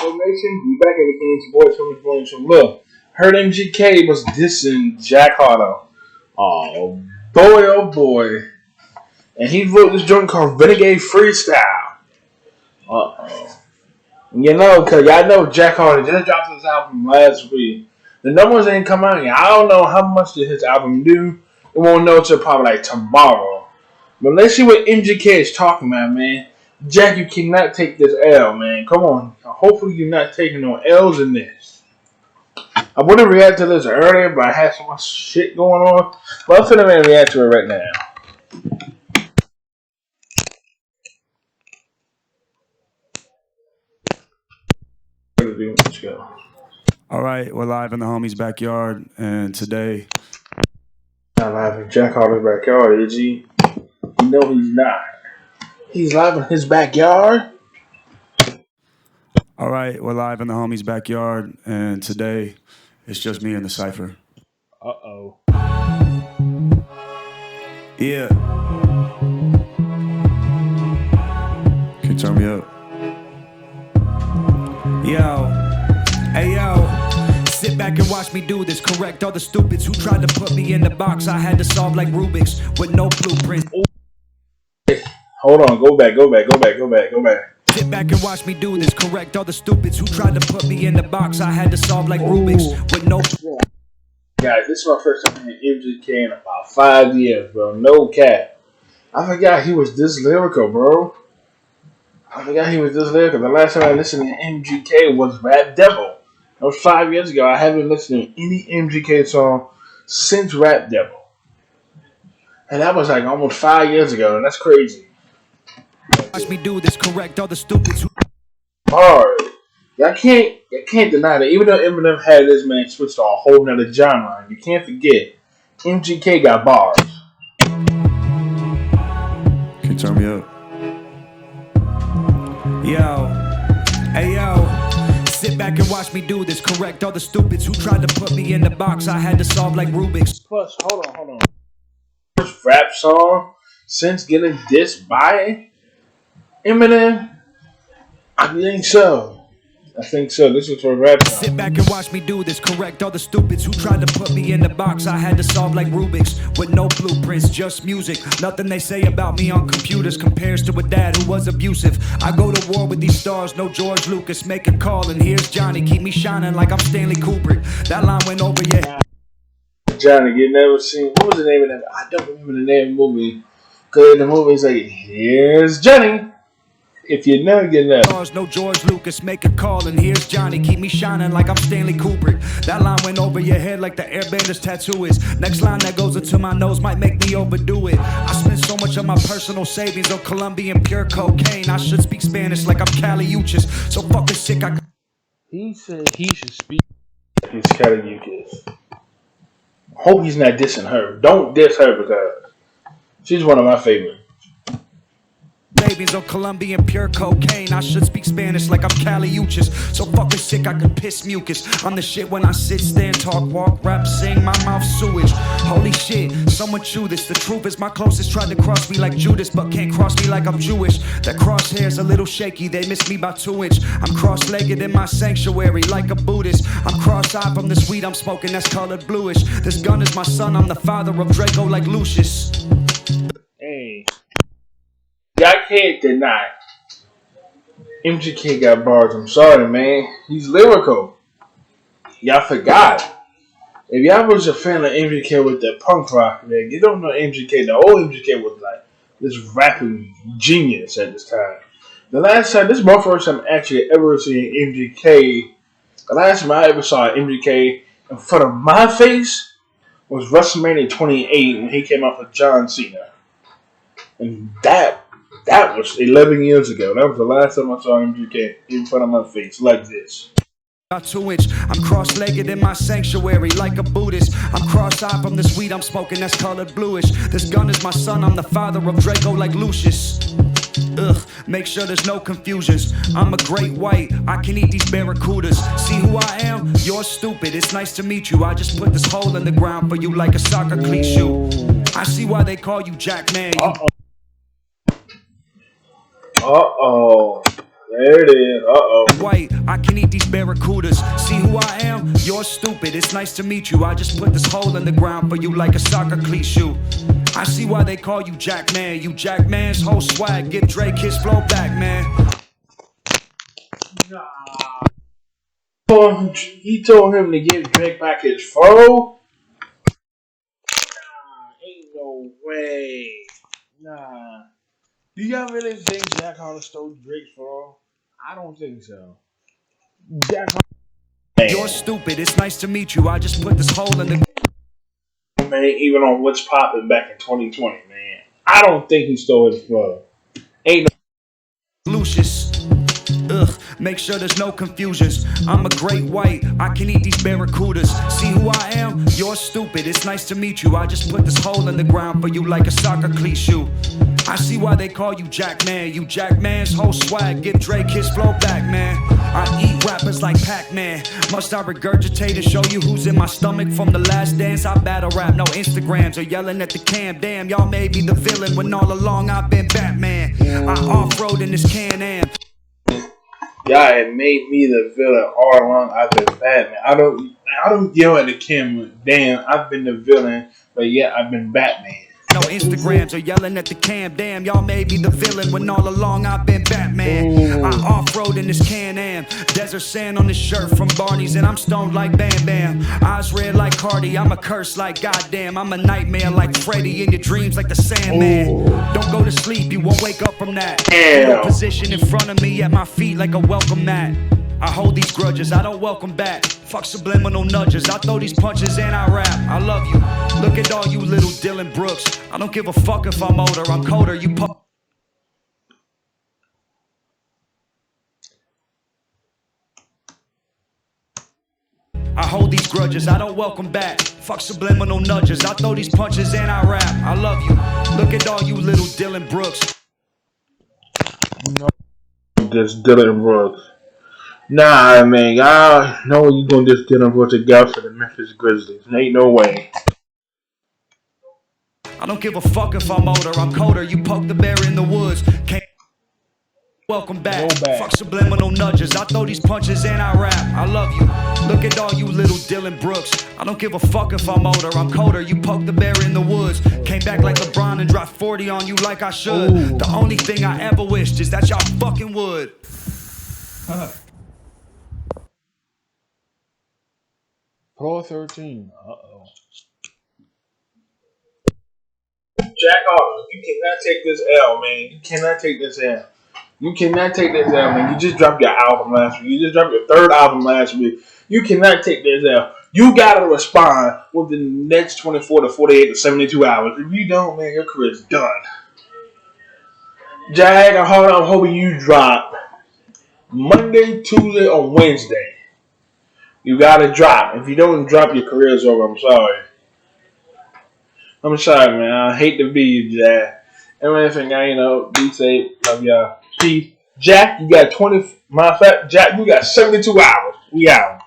Nation, we back at the game's boys from the boys from look. Heard MGK was dissing Jack Harlow. Oh boy. And he wrote this joint called Renegade Freestyle. Uh-oh. You know, cause y'all know Jack Harlow just dropped his album last week. The numbers ain't come out yet. I don't know how much did his album do. We won't know until probably like tomorrow. But let's see what MGK is talking about, man. Jack, you cannot take this L, man. Come on. Hopefully you're not taking no L's in this. I would have reacted to this earlier, but I had so much shit going on. But I'm finna react to it right now. Let's go. All right, we're live in the homie's backyard, and today... Not live in Jack Harlow's backyard, is he? No, he's not. He's live in his backyard? All right, we're live in the homie's backyard, and today it's just me and the cypher. Uh-oh. Yeah. Can you turn me up? Yo. Hey, yo. Sit back and watch me do this. Correct all the stupids who tried to put me in the box I had to solve like Rubik's with no blueprint. Hold on, go back. Sit back and watch me do this. Correct all the stupids who tried to put me in the box I had to solve like Rubik's with no... Guys, this is my first time hearing MGK in about 5 years, bro. No cap. I forgot he was this lyrical, bro. The last time I listened to MGK was Rap Devil. That was 5 years ago. I haven't listened to any MGK song since Rap Devil. And that was like almost 5 years ago, and that's crazy. Watch me do this. Correct all the stupids who... Hard. Y'all can't deny that. Even though Eminem had this man switch to a whole nother genre, you can't forget MGK got bars. Can you turn me up? Yo. Hey, yo. Sit back and watch me do this. Correct all the stupids who tried to put me in the box I had to solve like Rubik's. Plus, hold on. First rap song since getting dissed by Eminem? I think so. This is for rap song. Sit back and watch me do this. Correct all the stupids who tried to put me in the box I had to solve like Rubik's with no blueprints, just music. Nothing they say about me on computers compares to a dad who was abusive. I go to war with these stars, no George Lucas. Make a call and here's Johnny. Keep me shining like I'm Stanley Kubrick. That line went over your head. Johnny, you never seen... What was the name of that? I don't remember the name of the movie. Because the movie is like, here's Johnny. If you know, you know. No George Lucas, make a call and here's Johnny. Keep me shining like I'm Stanley Kubrick. That line went over your head like the Airbender's tattoo is. Next line that goes into my nose might make me overdo it. I spent so much of my personal savings on Colombian pure cocaine. I should speak Spanish like I'm Cali Uchis. So fucking sick I... He said he should speak like he's Cali Uchis. Hope he's not dissing her. Don't diss her because she's one of my favorites. Babies on Colombian pure cocaine. I should speak Spanish like I'm Cali Uchis. So fucking sick I could piss mucus. I'm the shit when I sit, stand, talk, walk, rap, sing, my mouth sewage. Holy shit, someone chew this. The truth is my closest tried to cross me like Judas, but can't cross me like I'm Jewish. That crosshair's a little shaky, they missed me by 2 inches. I'm cross-legged in my sanctuary like a Buddhist. I'm cross-eyed from this weed I'm smoking that's colored bluish. This gun is my son, I'm the father of Draco like Lucius. Hey. Y'all can't deny MGK got bars. I'm sorry, man. He's lyrical. Y'all forgot. If y'all was a fan of MGK with the punk rock, man, you don't know MGK. The old MGK was like this rapping genius at this time. This is my first time actually ever seeing MGK. The last time I ever saw MGK in front of my face was WrestleMania 28 when he came out with John Cena. And that was 11 years ago. That was the last time I saw MGK in front of my face like this. About 2 inches, I'm cross-legged in my sanctuary like a Buddhist. I'm cross-eyed from this weed I'm smoking that's colored bluish. This gun is my son, I'm the father of Draco like Lucius. Ugh, make sure there's no confusions. I'm a great white, I can eat these barracudas. See who I am? You're stupid, it's nice to meet you. I just put this hole in the ground for you like a soccer cleat shoe. I see why they call you Jack Man. Uh-oh. There it is. White, I can eat these barracudas. See who I am? You're stupid. It's nice to meet you. I just put this hole in the ground for you like a soccer cleat shoe. I see why they call you Jack Man. You Jack Man's whole swag. Give Drake his flow back, man. He told him to give Drake back his flow. Ain't no way. Nah. Do y'all really think Jack Harlow stole Drake's flow? I don't think so. Jack Harlow. You're stupid. It's nice to meet you. I just put this hole in the man, even on What's Poppin' back in 2020, man. I don't think he stole his flow. Ain't no Lucius. Ugh, make sure there's no confusions. I'm a great white, I can eat these barracudas. See who I am? You're stupid, it's nice to meet you. I just put this hole in the ground for you like a soccer cleat shoe. I see why they call you Jack Man. You Jack Man's whole swag. Give Drake his flow back, man. I eat rappers like Pac-Man. Must I regurgitate and show you who's in my stomach from the last dance? I battle rap, no Instagrams or yelling at the cam. Damn, y'all made me the villain when all along I've been Batman. I off-road in this Can-Am. Y'all had made me the villain all along. I've been Batman. I don't yell at the camera. Damn, I've been the villain, but yeah, I've been Batman. No Instagrams or yelling at the cam. Damn, y'all made me the villain when all along I've been Batman. I off-road in this Can-Am. Desert sand on this shirt from Barney's and I'm stoned like Bam Bam. Eyes red like Cardi, I'm a curse like goddamn. I'm a nightmare like Freddy in your dreams like the Sandman. Don't go to sleep, you won't wake up from that. No position in front of me at my feet like a welcome mat. I hold these grudges, I don't welcome back. Fuck subliminal nudges, I throw these punches and I rap. I love you, look at all you little Dylan Brooks. I don't give a fuck if I'm older, I'm colder, you I hold these grudges, I don't welcome back. Fuck subliminal nudges, I throw these punches and I rap. I love you, look at all you little Dylan Brooks. No, just Dylan Brooks. Nah, man, y'all know you gonna just Dylan Brooks to go for the Memphis Grizzlies. Ain't no way. I don't give a fuck if I'm older, I'm colder. You poke the bear in the woods. Can't welcome back. Fuck subliminal nudges. I throw these punches and I rap. I love you. Look at all you little Dylan Brooks. I don't give a fuck if I'm older, I'm colder. You poke the bear in the woods. Came back like LeBron and dropped 40 on you like I should. Ooh. The only thing I ever wished is that y'all fucking would. Pro 13. Uh-oh. Jack Harlow, you cannot take this L, man. You cannot take this L. You cannot take this L, man. You just dropped your album last week. You just dropped your third album last week. You cannot take this L. You gotta respond within the next 24 to 48 to 72 hours. If you don't, man, your career's done. Jack Harlow, I'm hoping you drop Monday, Tuesday, or Wednesday. You gotta drop. If you don't drop, your career's over. I'm sorry. I'm sorry, man. I hate to be you, Jack. And anything, be safe. Love y'all. Peace. Jack, you got 20. Matter of fact, Jack, you got 72 hours. We out.